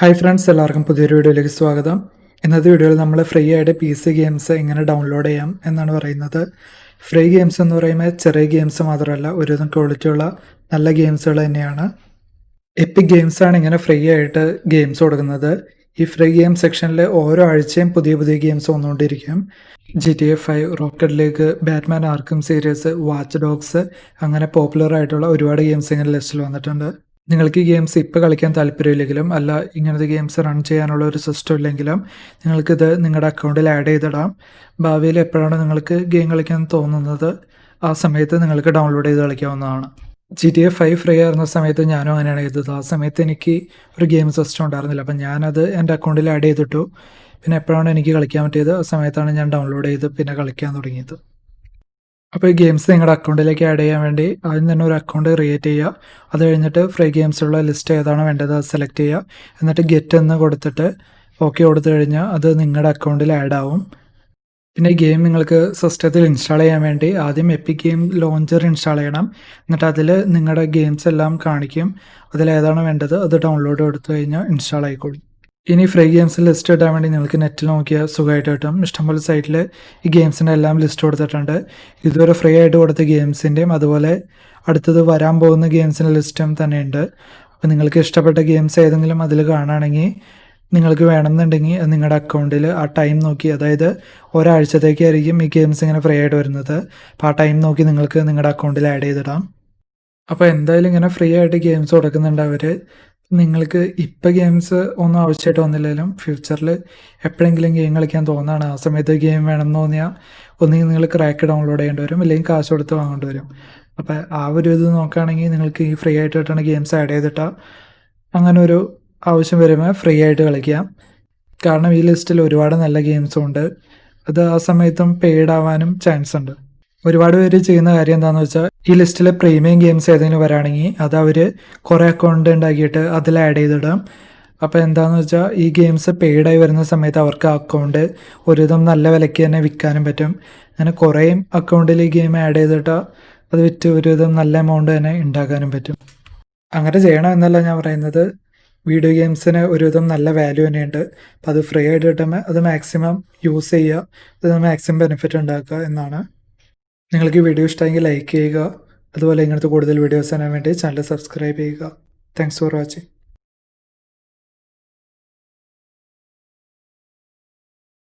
Hi friends, എല്ലാവർക്കും പുതിയൊരു വീഡിയോയിലേക്ക് സ്വാഗതം. ഇന്നത്തെ വീഡിയോയിൽ നമ്മൾ ഫ്രീ ആയിട്ട് PC ഗെയിംസ് എങ്ങനെ ഡൗൺലോഡ് ചെയ്യാം എന്നാണ് പറയുന്നത്. ഫ്രീ ഗെയിംസ് എന്ന് പറയുമ്പോൾ ചെറിയ ഗെയിംസ് മാത്രമല്ല, ഒരുവിധം ക്വാളിറ്റിയുള്ള നല്ല ഗെയിംസുകൾ തന്നെയാണ്. എപ്പിക് ഗെയിംസ് ആണ് ഇങ്ങനെ ഫ്രീ ആയിട്ട് ഗെയിംസ് കൊടുക്കുന്നത്. ഈ ഫ്രീ ഗെയിം സെക്ഷനിൽ ഓരോ ആഴ്ചയും പുതിയ പുതിയ ഗെയിംസ് വന്നുകൊണ്ടിരിക്കും. GTA 5, rocket league, Batman ആർക്കം series, watch dogs, അങ്ങനെ പോപ്പുലർ ആയിട്ടുള്ള ഒരുപാട് ഗെയിംസ് ഇങ്ങനെ ലിസ്റ്റിൽ വന്നിട്ടുണ്ട്. നിങ്ങൾക്ക് ഈ ഗെയിംസ് ഇപ്പോൾ കളിക്കാൻ താല്പര്യമില്ലെങ്കിലും, അല്ല ഇങ്ങനത്തെ ഗെയിംസ് റൺ ചെയ്യാനുള്ള ഒരു സിസ്റ്റം ഇല്ലെങ്കിലും, നിങ്ങൾക്കിത് നിങ്ങളുടെ അക്കൗണ്ടിൽ ആഡ് ചെയ്തിടാം. ഭാവിയിൽ എപ്പോഴാണ് നിങ്ങൾക്ക് ഗെയിം കളിക്കാൻ തോന്നുന്നത് ആ സമയത്ത് നിങ്ങൾക്ക് ഡൗൺലോഡ് ചെയ്ത് കളിക്കാവുന്നതാണ്. GTA 5 ഫ്രീ ആയിരുന്ന സമയത്ത് ഞാനും അങ്ങനെയാണ് ചെയ്തത്. ആ സമയത്ത് എനിക്ക് ഒരു ഗെയിം സിസ്റ്റം ഉണ്ടായിരുന്നില്ല, അപ്പം ഞാനത് എൻ്റെ അക്കൗണ്ടിൽ ആഡ് ചെയ്തിട്ടു. പിന്നെ എപ്പോഴാണ് എനിക്ക് കളിക്കാൻ പറ്റിയത് ആ സമയത്താണ് ഞാൻ ഡൗൺലോഡ് ചെയ്ത് പിന്നെ കളിക്കാൻ തുടങ്ങിയത്. അപ്പോൾ ഈ ഗെയിംസ് നിങ്ങളുടെ അക്കൗണ്ടിലേക്ക് ആഡ് ചെയ്യാൻ വേണ്ടി ആദ്യം തന്നെ ഒരു അക്കൗണ്ട് ക്രിയേറ്റ് ചെയ്യുക. അത് കഴിഞ്ഞിട്ട് ഫ്രീ ഗെയിംസുള്ള ലിസ്റ്റ് ഏതാണോ വേണ്ടത് അത് സെലക്ട് ചെയ്യുക. എന്നിട്ട് ഗെറ്റ് എന്ന് കൊടുത്തിട്ട് ഓക്കെ കൊടുത്തു കഴിഞ്ഞാൽ അത് നിങ്ങളുടെ അക്കൗണ്ടിൽ ആഡ് ആവും. പിന്നെ ഈ ഗെയിം നിങ്ങൾക്ക് സിസ്റ്റത്തിൽ ഇൻസ്റ്റാൾ ചെയ്യാൻ വേണ്ടി ആദ്യം എപ്പിക് ഗെയിം ലോഞ്ചർ ഇൻസ്റ്റാൾ ചെയ്യണം. എന്നിട്ട് അതിൽ നിങ്ങളുടെ ഗെയിംസ് എല്ലാം കാണിക്കും. അതിലേതാണോ വേണ്ടത് അത് ഡൗൺലോഡ് കൊടുത്തു കഴിഞ്ഞാൽ ഇൻസ്റ്റാൾ ആയിക്കോളും. ഇനി ഫ്രീ ഗെയിംസ് ലിസ്റ്റ് ഇടാൻ വേണ്ടി നിങ്ങൾക്ക് നെറ്റിൽ നോക്കിയാൽ സുഖമായിട്ട് കിട്ടും. ഇഷ്ടംപോലെ സൈറ്റിൽ ഈ ഗെയിംസിൻ്റെ എല്ലാം ലിസ്റ്റ് കൊടുത്തിട്ടുണ്ട്. ഇതുവരെ ഫ്രീ ആയിട്ട് കൊടുത്ത ഗെയിംസിൻ്റെയും അതുപോലെ അടുത്തത് വരാൻ പോകുന്ന ഗെയിംസിൻ്റെ ലിസ്റ്റും തന്നെയുണ്ട്. അപ്പോൾ നിങ്ങൾക്ക് ഇഷ്ടപ്പെട്ട ഗെയിംസ് ഏതെങ്കിലും അതിൽ കാണുകയാണെങ്കിൽ നിങ്ങൾക്ക് വേണമെന്നുണ്ടെങ്കിൽ നിങ്ങളുടെ അക്കൗണ്ടിൽ ആ ടൈം നോക്കി, അതായത് ഒരാഴ്ചത്തേക്കായിരിക്കും ഈ ഗെയിംസ് ഇങ്ങനെ ഫ്രീ ആയിട്ട് വരുന്നത്. അപ്പോൾ ആ ടൈം നോക്കി നിങ്ങൾക്ക് നിങ്ങളുടെ അക്കൗണ്ടിൽ ആഡ് ചെയ്തിടാം. അപ്പോൾ എന്തായാലും ഇങ്ങനെ ഫ്രീ ആയിട്ട് ഗെയിംസ് കൊടുക്കുന്നുണ്ട് അവർ. നിങ്ങൾക്ക് ഇപ്പോൾ ഗെയിംസ് ഒന്നും ആവശ്യമായിട്ട് വന്നില്ലെങ്കിലും ഫ്യൂച്ചറിൽ എപ്പോഴെങ്കിലും ഗെയിം കളിക്കാൻ തോന്നുകയാണ്, ആ സമയത്ത് ഗെയിം വേണമെന്ന് തോന്നിയാൽ ഒന്നുകിൽ നിങ്ങൾ ക്രാക്ക് ഡൗൺലോഡ് ചെയ്യേണ്ടി വരും, അല്ലെങ്കിൽ കാശ് കൊടുത്ത് വാങ്ങേണ്ടി വരും. അപ്പോൾ ആ ഒരു ഇത് നോക്കുകയാണെങ്കിൽ നിങ്ങൾക്ക് ഈ ഫ്രീ ആയിട്ട് കിട്ടുന്ന ഗെയിംസ് ആഡ് ചെയ്തിട്ടാൽ അങ്ങനെ ഒരു ആവശ്യം വരുമ്പോൾ ഫ്രീ ആയിട്ട് കളിക്കാം. കാരണം ഈ ലിസ്റ്റിൽ ഒരുപാട് നല്ല ഗെയിംസും ഉണ്ട്. അത് ആ സമയത്തും പെയ്ഡ് ആവാനും ചാൻസ് ഉണ്ട്. ഒരുപാട് പേര് ചെയ്യുന്ന കാര്യം എന്താണെന്ന് വെച്ചാൽ, ഈ ലിസ്റ്റിൽ പ്രീമിയം ഗെയിംസ് ഏതെങ്കിലും വരാണെങ്കിൽ അത് അവർ കുറേ അക്കൗണ്ട് ഉണ്ടാക്കിയിട്ട് അതിൽ ആഡ് ചെയ്തിടാം. അപ്പോൾ എന്താണെന്ന് വെച്ചാൽ ഈ ഗെയിംസ് പെയ്ഡായി വരുന്ന സമയത്ത് അവർക്ക് ആ അക്കൗണ്ട് ഒരുവിധം നല്ല വിലയ്ക്ക് തന്നെ വിൽക്കാനും പറ്റും. അങ്ങനെ കുറേ അക്കൗണ്ടിൽ ഈ ഗെയിം ആഡ് ചെയ്തിട്ടാൽ അത് വിറ്റ് ഒരുവിധം നല്ല എമൗണ്ട് തന്നെ ഉണ്ടാക്കാനും പറ്റും. അങ്ങനെ ചെയ്യണം എന്നല്ല ഞാൻ പറയുന്നത്. വീഡിയോ ഗെയിംസിന് ഒരുവിധം നല്ല വാല്യൂ തന്നെയുണ്ട്. അപ്പോൾ അത് ഫ്രീ ആയിട്ട് കിട്ടുമ്പോൾ അത് മാക്സിമം യൂസ് ചെയ്യുക, അത് മാക്സിമം ബെനിഫിറ്റ് ഉണ്ടാക്കുക എന്നാണ്. നിങ്ങൾക്ക് ഈ വീഡിയോ ഇഷ്ടമെങ്കിൽ ലൈക്ക് ചെയ്യുക. അതുപോലെ ഇങ്ങനത്തെ കൂടുതൽ വീഡിയോസ് കാണാൻ വേണ്ടി ചാനൽ സബ്സ്ക്രൈബ് ചെയ്യുക. Thanks for watching.